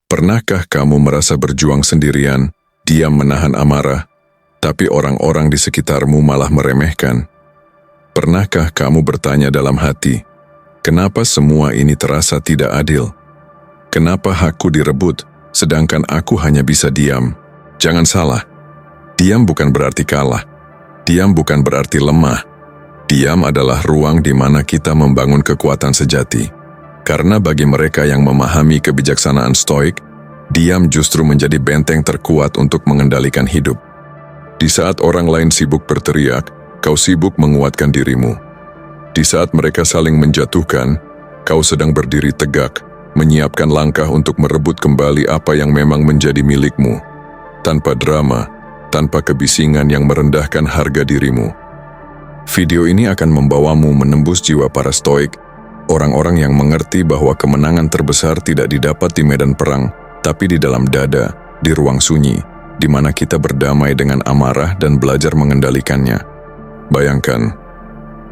Pernahkah kamu merasa berjuang sendirian, diam menahan amarah, tapi orang-orang di sekitarmu malah meremehkan? Pernahkah kamu bertanya dalam hati, kenapa semua ini terasa tidak adil? Kenapa hakku direbut, sedangkan aku hanya bisa diam? Jangan salah, diam bukan berarti kalah. Diam bukan berarti lemah. Diam adalah ruang di mana kita membangun kekuatan sejati. Karena bagi mereka yang memahami kebijaksanaan stoik, diam justru menjadi benteng terkuat untuk mengendalikan hidup. Di saat orang lain sibuk berteriak, kau sibuk menguatkan dirimu. Di saat mereka saling menjatuhkan, kau sedang berdiri tegak, menyiapkan langkah untuk merebut kembali apa yang memang menjadi milikmu. Tanpa drama, tanpa kebisingan yang merendahkan harga dirimu. Video ini akan membawamu menembus jiwa para stoik, orang-orang yang mengerti bahwa kemenangan terbesar tidak didapat di medan perang, tapi di dalam dada, di ruang sunyi, di mana kita berdamai dengan amarah dan belajar mengendalikannya. Bayangkan,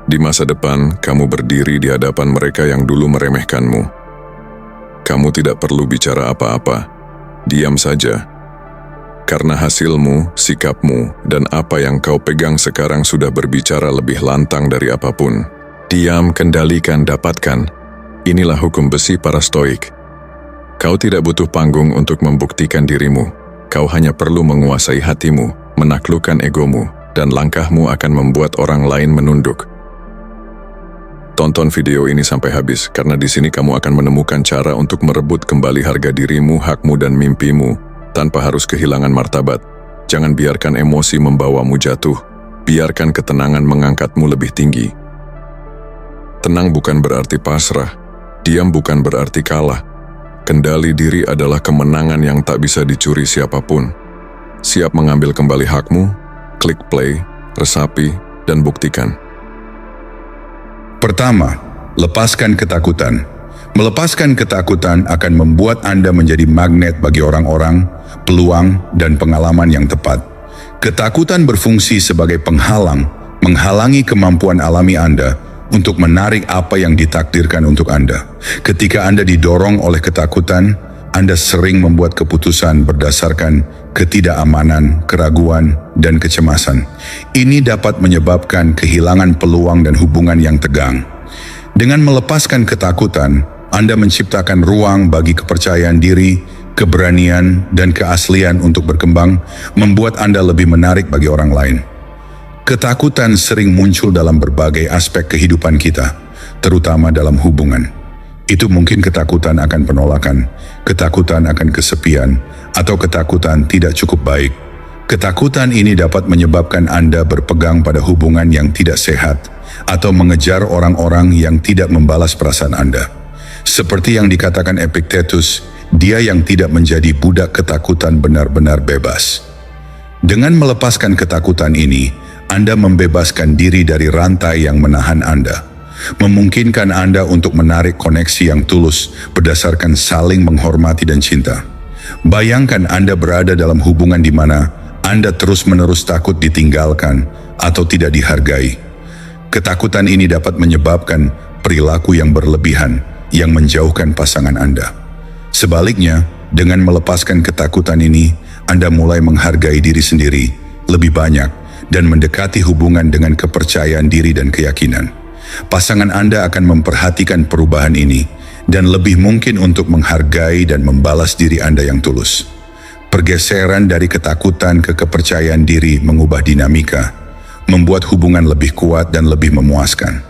di masa depan kamu berdiri di hadapan mereka yang dulu meremehkanmu. Kamu tidak perlu bicara apa-apa, diam saja. Karena hasilmu, sikapmu, dan apa yang kau pegang sekarang sudah berbicara lebih lantang dari apapun. Diam, kendalikan, dapatkan. Inilah hukum besi para stoik. Kau tidak butuh panggung untuk membuktikan dirimu. Kau hanya perlu menguasai hatimu, menaklukkan egomu, dan langkahmu akan membuat orang lain menunduk. Tonton video ini sampai habis, karena di sini kamu akan menemukan cara untuk merebut kembali harga dirimu, hakmu, dan mimpimu, tanpa harus kehilangan martabat. Jangan biarkan emosi membawamu jatuh. Biarkan ketenangan mengangkatmu lebih tinggi. Tenang bukan berarti pasrah. Diam bukan berarti kalah. Kendali diri adalah kemenangan yang tak bisa dicuri siapapun. Siap mengambil kembali hakmu? Klik play, resapi, dan buktikan. Pertama, lepaskan ketakutan. Melepaskan ketakutan akan membuat Anda menjadi magnet bagi orang-orang, peluang, dan pengalaman yang tepat. Ketakutan berfungsi sebagai penghalang, menghalangi kemampuan alami Anda untuk menarik apa yang ditakdirkan untuk Anda. Ketika Anda didorong oleh ketakutan, Anda sering membuat keputusan berdasarkan ketidakamanan, keraguan, dan kecemasan. Ini dapat menyebabkan kehilangan peluang dan hubungan yang tegang. Dengan melepaskan ketakutan, Anda menciptakan ruang bagi kepercayaan diri, keberanian, dan keaslian untuk berkembang, membuat Anda lebih menarik bagi orang lain. Ketakutan sering muncul dalam berbagai aspek kehidupan kita, terutama dalam hubungan. Itu mungkin ketakutan akan penolakan, ketakutan akan kesepian, atau ketakutan tidak cukup baik. Ketakutan ini dapat menyebabkan Anda berpegang pada hubungan yang tidak sehat, atau mengejar orang-orang yang tidak membalas perasaan Anda. Seperti yang dikatakan Epictetus, dia yang tidak menjadi budak ketakutan benar-benar bebas. Dengan melepaskan ketakutan ini, Anda membebaskan diri dari rantai yang menahan Anda, memungkinkan Anda untuk menarik koneksi yang tulus berdasarkan saling menghormati dan cinta. Bayangkan Anda berada dalam hubungan di mana Anda terus-menerus takut ditinggalkan atau tidak dihargai. Ketakutan ini dapat menyebabkan perilaku yang berlebihan yang menjauhkan pasangan Anda. Sebaliknya, dengan melepaskan ketakutan ini, Anda mulai menghargai diri sendiri lebih banyak dan mendekati hubungan dengan kepercayaan diri dan keyakinan. Pasangan Anda akan memperhatikan perubahan ini dan lebih mungkin untuk menghargai dan membalas diri Anda yang tulus. Pergeseran dari ketakutan ke kepercayaan diri mengubah dinamika, membuat hubungan lebih kuat dan lebih memuaskan.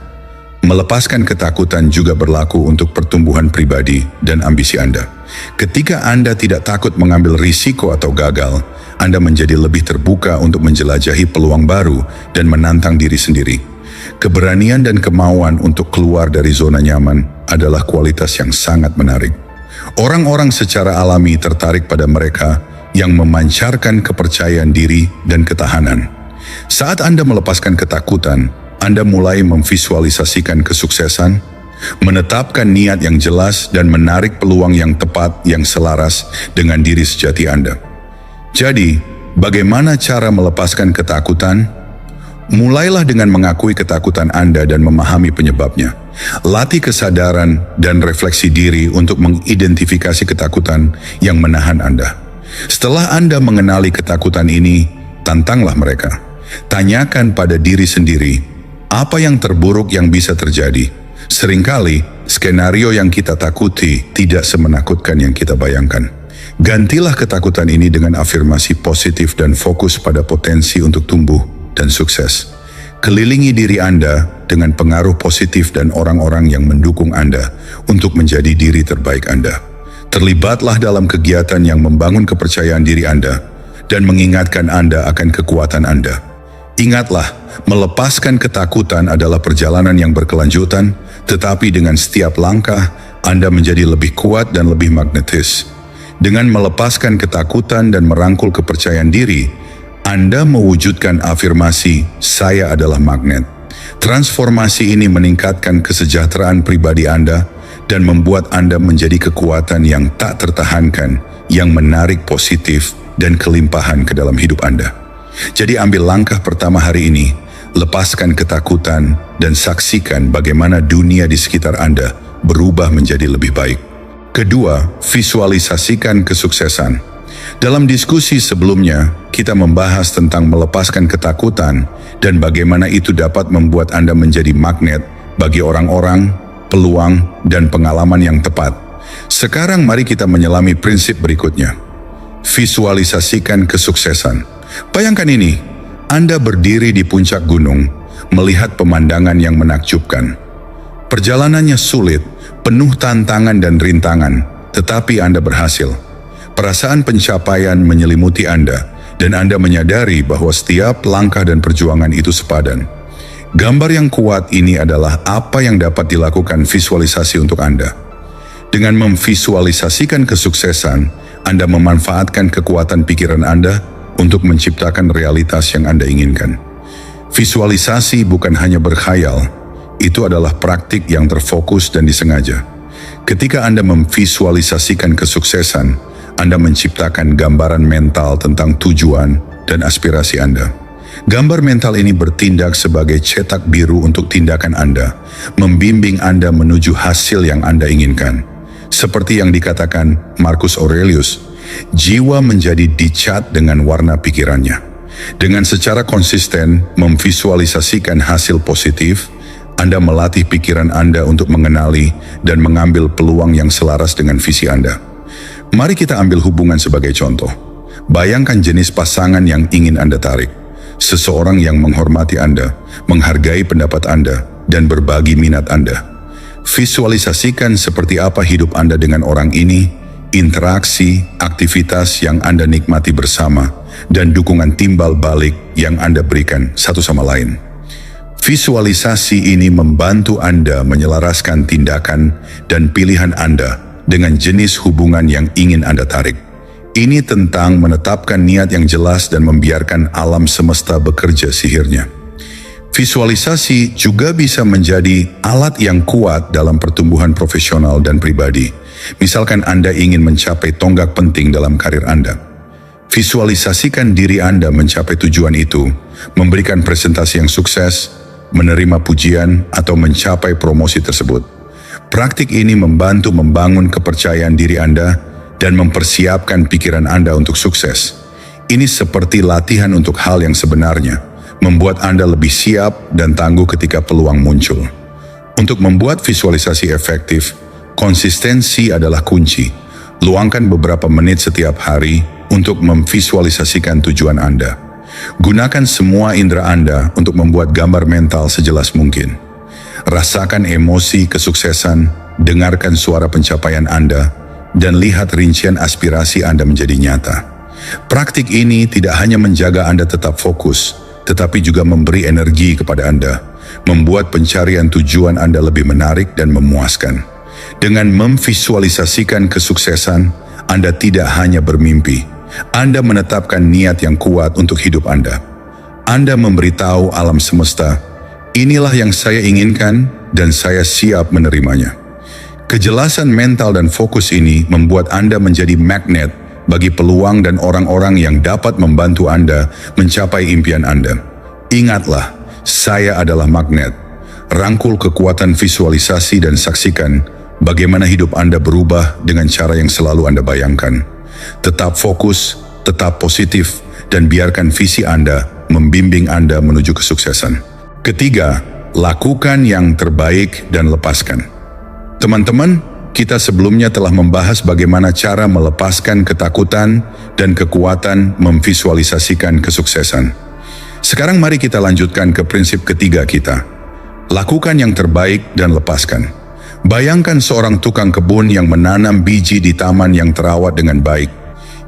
Melepaskan ketakutan juga berlaku untuk pertumbuhan pribadi dan ambisi Anda. Ketika Anda tidak takut mengambil risiko atau gagal, Anda menjadi lebih terbuka untuk menjelajahi peluang baru dan menantang diri sendiri. Keberanian dan kemauan untuk keluar dari zona nyaman adalah kualitas yang sangat menarik. Orang-orang secara alami tertarik pada mereka yang memancarkan kepercayaan diri dan ketahanan. Saat Anda melepaskan ketakutan, Anda mulai memvisualisasikan kesuksesan, menetapkan niat yang jelas, dan menarik peluang yang tepat yang selaras dengan diri sejati Anda. Jadi, bagaimana cara melepaskan ketakutan? Mulailah dengan mengakui ketakutan Anda dan memahami penyebabnya. Latih kesadaran dan refleksi diri untuk mengidentifikasi ketakutan yang menahan Anda. Setelah Anda mengenali ketakutan ini, tantanglah mereka. Tanyakan pada diri sendiri, apa yang terburuk yang bisa terjadi? Seringkali, skenario yang kita takuti tidak semenakutkan yang kita bayangkan. Gantilah ketakutan ini dengan afirmasi positif dan fokus pada potensi untuk tumbuh dan sukses. Kelilingi diri Anda dengan pengaruh positif dan orang-orang yang mendukung Anda untuk menjadi diri terbaik Anda. Terlibatlah dalam kegiatan yang membangun kepercayaan diri Anda dan mengingatkan Anda akan kekuatan Anda. Ingatlah, melepaskan ketakutan adalah perjalanan yang berkelanjutan, tetapi dengan setiap langkah, Anda menjadi lebih kuat dan lebih magnetis. Dengan melepaskan ketakutan dan merangkul kepercayaan diri, Anda mewujudkan afirmasi, saya adalah magnet. Transformasi ini meningkatkan kesejahteraan pribadi Anda dan membuat Anda menjadi kekuatan yang tak tertahankan, yang menarik positif dan kelimpahan ke dalam hidup Anda. Jadi ambil langkah pertama hari ini, lepaskan ketakutan dan saksikan bagaimana dunia di sekitar Anda berubah menjadi lebih baik. Kedua, visualisasikan kesuksesan. Dalam diskusi sebelumnya, kita membahas tentang melepaskan ketakutan dan bagaimana itu dapat membuat Anda menjadi magnet bagi orang-orang, peluang, dan pengalaman yang tepat. Sekarang mari kita menyelami prinsip berikutnya. Visualisasikan kesuksesan. Bayangkan ini, Anda berdiri di puncak gunung, melihat pemandangan yang menakjubkan. Perjalanannya sulit, penuh tantangan dan rintangan, tetapi Anda berhasil. Perasaan pencapaian menyelimuti Anda, dan Anda menyadari bahwa setiap langkah dan perjuangan itu sepadan. Gambar yang kuat ini adalah apa yang dapat dilakukan visualisasi untuk Anda. Dengan memvisualisasikan kesuksesan, Anda memanfaatkan kekuatan pikiran Anda untuk menciptakan realitas yang Anda inginkan. Visualisasi bukan hanya berkhayal, itu adalah praktik yang terfokus dan disengaja. Ketika Anda memvisualisasikan kesuksesan, Anda menciptakan gambaran mental tentang tujuan dan aspirasi Anda. Gambar mental ini bertindak sebagai cetak biru untuk tindakan Anda, membimbing Anda menuju hasil yang Anda inginkan. Seperti yang dikatakan Marcus Aurelius, jiwa menjadi dicat dengan warna pikirannya. Dengan secara konsisten memvisualisasikan hasil positif, Anda melatih pikiran Anda untuk mengenali dan mengambil peluang yang selaras dengan visi Anda. Mari kita ambil hubungan sebagai contoh. Bayangkan jenis pasangan yang ingin Anda tarik. Seseorang yang menghormati Anda, menghargai pendapat Anda, dan berbagi minat Anda. Visualisasikan seperti apa hidup Anda dengan orang ini, interaksi, aktivitas yang Anda nikmati bersama, dan dukungan timbal balik yang Anda berikan satu sama lain. Visualisasi ini membantu Anda menyelaraskan tindakan dan pilihan Anda dengan jenis hubungan yang ingin Anda tarik. Ini tentang menetapkan niat yang jelas dan membiarkan alam semesta bekerja sihirnya. Visualisasi juga bisa menjadi alat yang kuat dalam pertumbuhan profesional dan pribadi. Misalkan Anda ingin mencapai tonggak penting dalam karir Anda. Visualisasikan diri Anda mencapai tujuan itu, memberikan presentasi yang sukses, menerima pujian, atau mencapai promosi tersebut. Praktik ini membantu membangun kepercayaan diri Anda dan mempersiapkan pikiran Anda untuk sukses. Ini seperti latihan untuk hal yang sebenarnya, membuat Anda lebih siap dan tangguh ketika peluang muncul. Untuk membuat visualisasi efektif, konsistensi adalah kunci. Luangkan beberapa menit setiap hari untuk memvisualisasikan tujuan Anda. Gunakan semua indera Anda untuk membuat gambar mental sejelas mungkin. Rasakan emosi kesuksesan, dengarkan suara pencapaian Anda, dan lihat rincian aspirasi Anda menjadi nyata. Praktik ini tidak hanya menjaga Anda tetap fokus, tetapi juga memberi energi kepada Anda, membuat pencarian tujuan Anda lebih menarik dan memuaskan. Dengan memvisualisasikan kesuksesan, Anda tidak hanya bermimpi, Anda menetapkan niat yang kuat untuk hidup Anda. Anda memberitahu alam semesta, inilah yang saya inginkan dan saya siap menerimanya. Kejelasan mental dan fokus ini membuat Anda menjadi magnet bagi peluang dan orang-orang yang dapat membantu Anda mencapai impian Anda. Ingatlah, saya adalah magnet. Rangkul kekuatan visualisasi dan saksikan bagaimana hidup Anda berubah dengan cara yang selalu Anda bayangkan. Tetap fokus, tetap positif, dan biarkan visi Anda membimbing Anda menuju kesuksesan. Ketiga, lakukan yang terbaik dan lepaskan. Teman-teman, kita sebelumnya telah membahas bagaimana cara melepaskan ketakutan dan kekuatan memvisualisasikan kesuksesan. Sekarang mari kita lanjutkan ke prinsip ketiga kita. Lakukan yang terbaik dan lepaskan. Bayangkan seorang tukang kebun yang menanam biji di taman yang terawat dengan baik.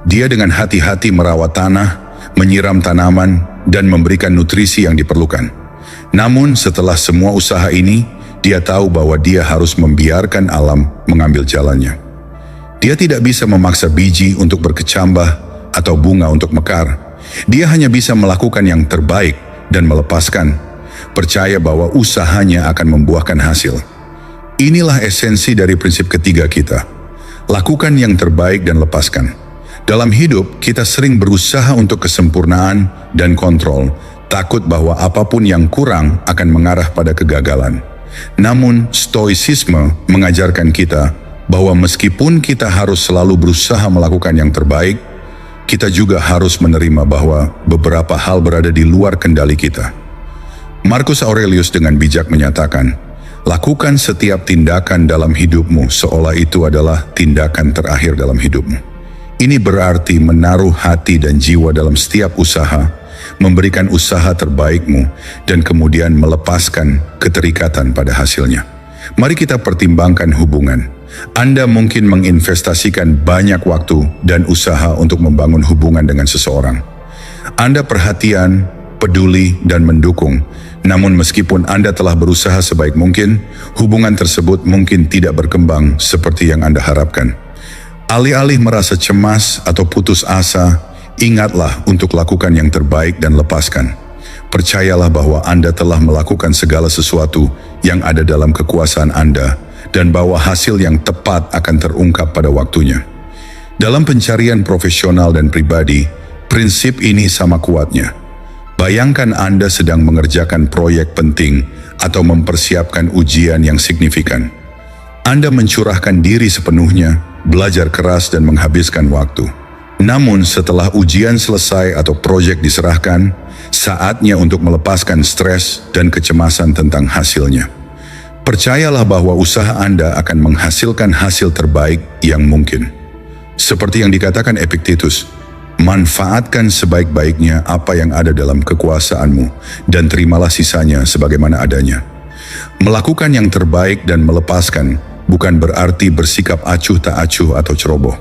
Dia dengan hati-hati merawat tanah, menyiram tanaman, dan memberikan nutrisi yang diperlukan. Namun setelah semua usaha ini, dia tahu bahwa dia harus membiarkan alam mengambil jalannya. Dia tidak bisa memaksa biji untuk berkecambah atau bunga untuk mekar. Dia hanya bisa melakukan yang terbaik dan melepaskan. Percaya bahwa usahanya akan membuahkan hasil. Inilah esensi dari prinsip ketiga kita. Lakukan yang terbaik dan lepaskan. Dalam hidup, kita sering berusaha untuk kesempurnaan dan kontrol, takut bahwa apapun yang kurang akan mengarah pada kegagalan. Namun, stoicisme mengajarkan kita bahwa meskipun kita harus selalu berusaha melakukan yang terbaik, kita juga harus menerima bahwa beberapa hal berada di luar kendali kita. Marcus Aurelius dengan bijak menyatakan, lakukan setiap tindakan dalam hidupmu seolah itu adalah tindakan terakhir dalam hidupmu. Ini berarti menaruh hati dan jiwa dalam setiap usaha, memberikan usaha terbaikmu, dan kemudian melepaskan keterikatan pada hasilnya. Mari kita pertimbangkan hubungan. Anda mungkin menginvestasikan banyak waktu dan usaha untuk membangun hubungan dengan seseorang. Anda perhatian, peduli, dan mendukung. Namun meskipun Anda telah berusaha sebaik mungkin, hubungan tersebut mungkin tidak berkembang seperti yang Anda harapkan. Alih-alih merasa cemas atau putus asa, ingatlah untuk lakukan yang terbaik dan lepaskan. Percayalah bahwa Anda telah melakukan segala sesuatu yang ada dalam kekuasaan Anda dan bahwa hasil yang tepat akan terungkap pada waktunya. Dalam pencarian profesional dan pribadi, prinsip ini sama kuatnya. Bayangkan Anda sedang mengerjakan proyek penting atau mempersiapkan ujian yang signifikan. Anda mencurahkan diri sepenuhnya, belajar keras dan menghabiskan waktu. Namun setelah ujian selesai atau proyek diserahkan, saatnya untuk melepaskan stres dan kecemasan tentang hasilnya. Percayalah bahwa usaha Anda akan menghasilkan hasil terbaik yang mungkin. Seperti yang dikatakan Epictetus, manfaatkan sebaik-baiknya apa yang ada dalam kekuasaanmu dan terimalah sisanya sebagaimana adanya. Melakukan yang terbaik dan melepaskan bukan berarti bersikap acuh tak acuh atau ceroboh.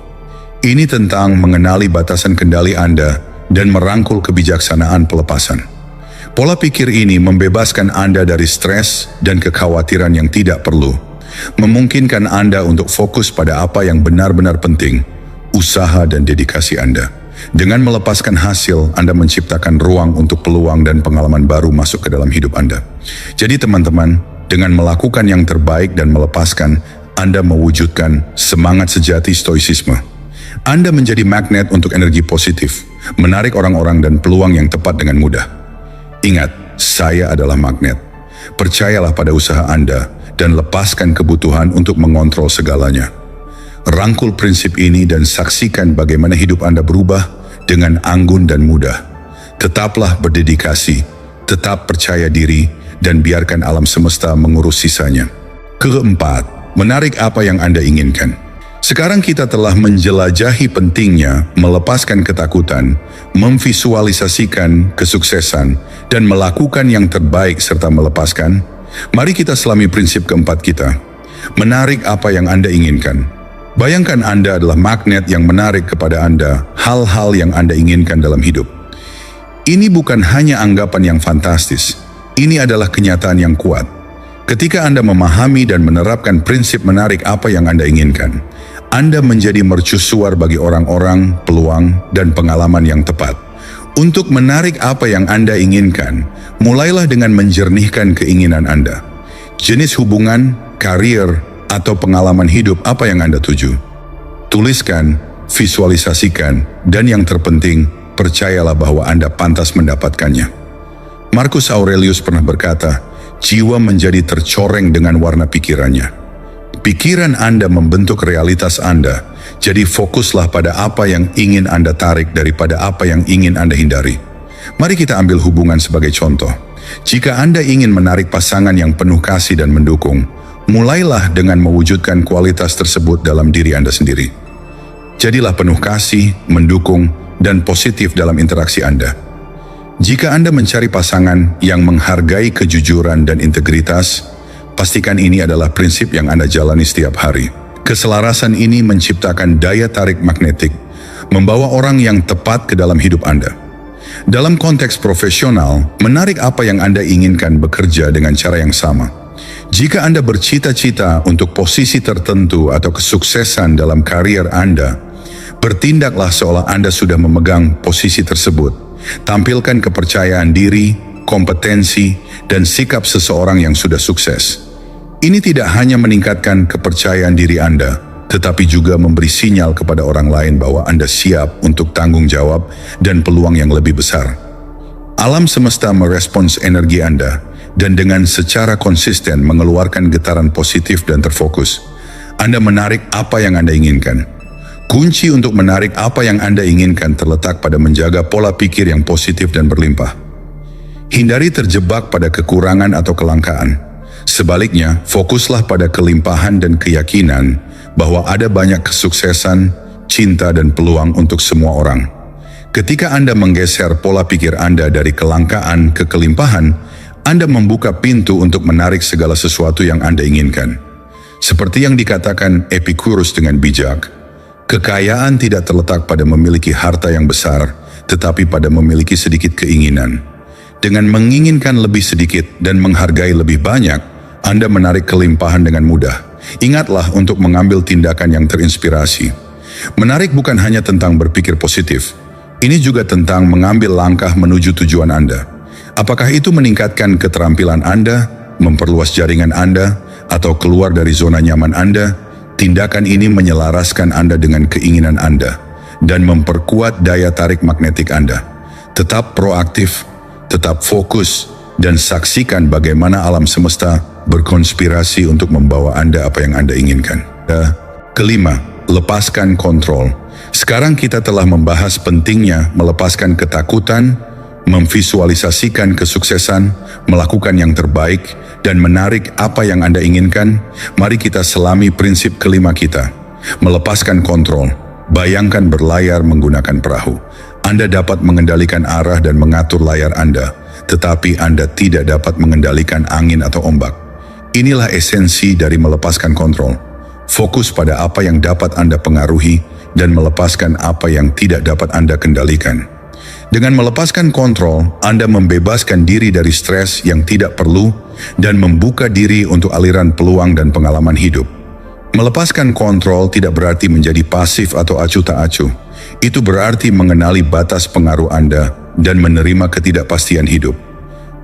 Ini tentang mengenali batasan kendali Anda dan merangkul kebijaksanaan pelepasan. Pola pikir ini membebaskan Anda dari stres dan kekhawatiran yang tidak perlu, memungkinkan Anda untuk fokus pada apa yang benar-benar penting, usaha dan dedikasi Anda. Dengan melepaskan hasil, Anda menciptakan ruang untuk peluang dan pengalaman baru masuk ke dalam hidup Anda. Jadi teman-teman, dengan melakukan yang terbaik dan melepaskan, Anda mewujudkan semangat sejati stoicisme. Anda menjadi magnet untuk energi positif, menarik orang-orang dan peluang yang tepat dengan mudah. Ingat, saya adalah magnet. Percayalah pada usaha Anda dan lepaskan kebutuhan untuk mengontrol segalanya. Rangkul prinsip ini dan saksikan bagaimana hidup Anda berubah dengan anggun dan mudah. Tetaplah berdedikasi, tetap percaya diri, dan biarkan alam semesta mengurus sisanya. Keempat, menarik apa yang Anda inginkan. Sekarang kita telah menjelajahi pentingnya melepaskan ketakutan, memvisualisasikan kesuksesan, dan melakukan yang terbaik serta melepaskan. Mari kita selami prinsip keempat kita. Menarik apa yang Anda inginkan. Bayangkan Anda adalah magnet yang menarik kepada Anda hal-hal yang Anda inginkan dalam hidup. Ini bukan hanya anggapan yang fantastis, ini adalah kenyataan yang kuat. Ketika Anda memahami dan menerapkan prinsip menarik apa yang Anda inginkan, Anda menjadi mercusuar bagi orang-orang, peluang, dan pengalaman yang tepat. Untuk menarik apa yang Anda inginkan, mulailah dengan menjernihkan keinginan Anda. Jenis hubungan, karir, atau pengalaman hidup apa yang Anda tuju. Tuliskan, visualisasikan, dan yang terpenting, percayalah bahwa Anda pantas mendapatkannya. Marcus Aurelius pernah berkata, jiwa menjadi tercoreng dengan warna pikirannya. Pikiran Anda membentuk realitas Anda, jadi fokuslah pada apa yang ingin Anda tarik daripada apa yang ingin Anda hindari. Mari kita ambil hubungan sebagai contoh. Jika Anda ingin menarik pasangan yang penuh kasih dan mendukung, mulailah dengan mewujudkan kualitas tersebut dalam diri Anda sendiri. Jadilah penuh kasih, mendukung, dan positif dalam interaksi Anda. Jika Anda mencari pasangan yang menghargai kejujuran dan integritas, pastikan ini adalah prinsip yang Anda jalani setiap hari. Keselarasan ini menciptakan daya tarik magnetik, membawa orang yang tepat ke dalam hidup Anda. Dalam konteks profesional, menarik apa yang Anda inginkan bekerja dengan cara yang sama. Jika Anda bercita-cita untuk posisi tertentu atau kesuksesan dalam karier Anda, bertindaklah seolah Anda sudah memegang posisi tersebut. Tampilkan kepercayaan diri, kompetensi, dan sikap seseorang yang sudah sukses. Ini tidak hanya meningkatkan kepercayaan diri Anda, tetapi juga memberi sinyal kepada orang lain bahwa Anda siap untuk tanggung jawab dan peluang yang lebih besar. Alam semesta merespons energi Anda, dan dengan secara konsisten mengeluarkan getaran positif dan terfokus, Anda menarik apa yang Anda inginkan. Kunci untuk menarik apa yang Anda inginkan terletak pada menjaga pola pikir yang positif dan berlimpah. Hindari terjebak pada kekurangan atau kelangkaan. Sebaliknya, fokuslah pada kelimpahan dan keyakinan bahwa ada banyak kesuksesan, cinta, dan peluang untuk semua orang. Ketika Anda menggeser pola pikir Anda dari kelangkaan ke kelimpahan, Anda membuka pintu untuk menarik segala sesuatu yang Anda inginkan. Seperti yang dikatakan Epicurus dengan bijak, kekayaan tidak terletak pada memiliki harta yang besar, tetapi pada memiliki sedikit keinginan. Dengan menginginkan lebih sedikit dan menghargai lebih banyak, Anda menarik kelimpahan dengan mudah. Ingatlah untuk mengambil tindakan yang terinspirasi. Menarik bukan hanya tentang berpikir positif. Ini juga tentang mengambil langkah menuju tujuan Anda. Apakah itu meningkatkan keterampilan Anda, memperluas jaringan Anda, atau keluar dari zona nyaman Anda? Tindakan ini menyelaraskan Anda dengan keinginan Anda dan memperkuat daya tarik magnetik Anda. Tetap proaktif, tetap fokus, dan saksikan bagaimana alam semesta berkonspirasi untuk membawa Anda apa yang Anda inginkan. Kelima, lepaskan kontrol. Sekarang kita telah membahas pentingnya melepaskan ketakutan, memvisualisasikan kesuksesan, melakukan yang terbaik, dan menarik apa yang Anda inginkan. Mari kita selami prinsip kelima kita, melepaskan kontrol. Bayangkan berlayar menggunakan perahu. Anda dapat mengendalikan arah dan mengatur layar Anda, tetapi Anda tidak dapat mengendalikan angin atau ombak. Inilah esensi dari melepaskan kontrol. Fokus pada apa yang dapat Anda pengaruhi dan melepaskan apa yang tidak dapat Anda kendalikan. Dengan melepaskan kontrol, Anda membebaskan diri dari stres yang tidak perlu dan membuka diri untuk aliran peluang dan pengalaman hidup. Melepaskan kontrol tidak berarti menjadi pasif atau acuh tak acuh. Itu berarti mengenali batas pengaruh Anda dan menerima ketidakpastian hidup.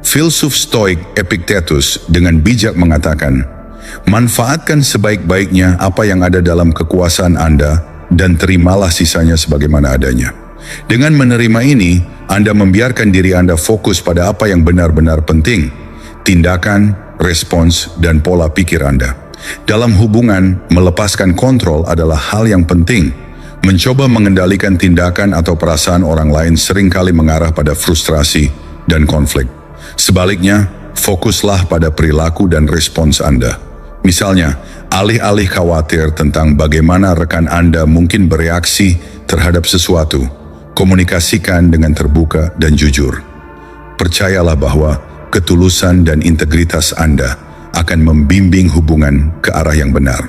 Filsuf Stoik Epictetus dengan bijak mengatakan, manfaatkan sebaik-baiknya apa yang ada dalam kekuasaan Anda dan terimalah sisanya sebagaimana adanya. Dengan menerima ini, Anda membiarkan diri Anda fokus pada apa yang benar-benar penting, tindakan, respons, dan pola pikir Anda. Dalam hubungan, melepaskan kontrol adalah hal yang penting. Mencoba mengendalikan tindakan atau perasaan orang lain seringkali mengarah pada frustrasi dan konflik. Sebaliknya, fokuslah pada perilaku dan respons Anda. Misalnya, alih-alih khawatir tentang bagaimana rekan Anda mungkin bereaksi terhadap sesuatu, komunikasikan dengan terbuka dan jujur. Percayalah bahwa ketulusan dan integritas Anda akan membimbing hubungan ke arah yang benar.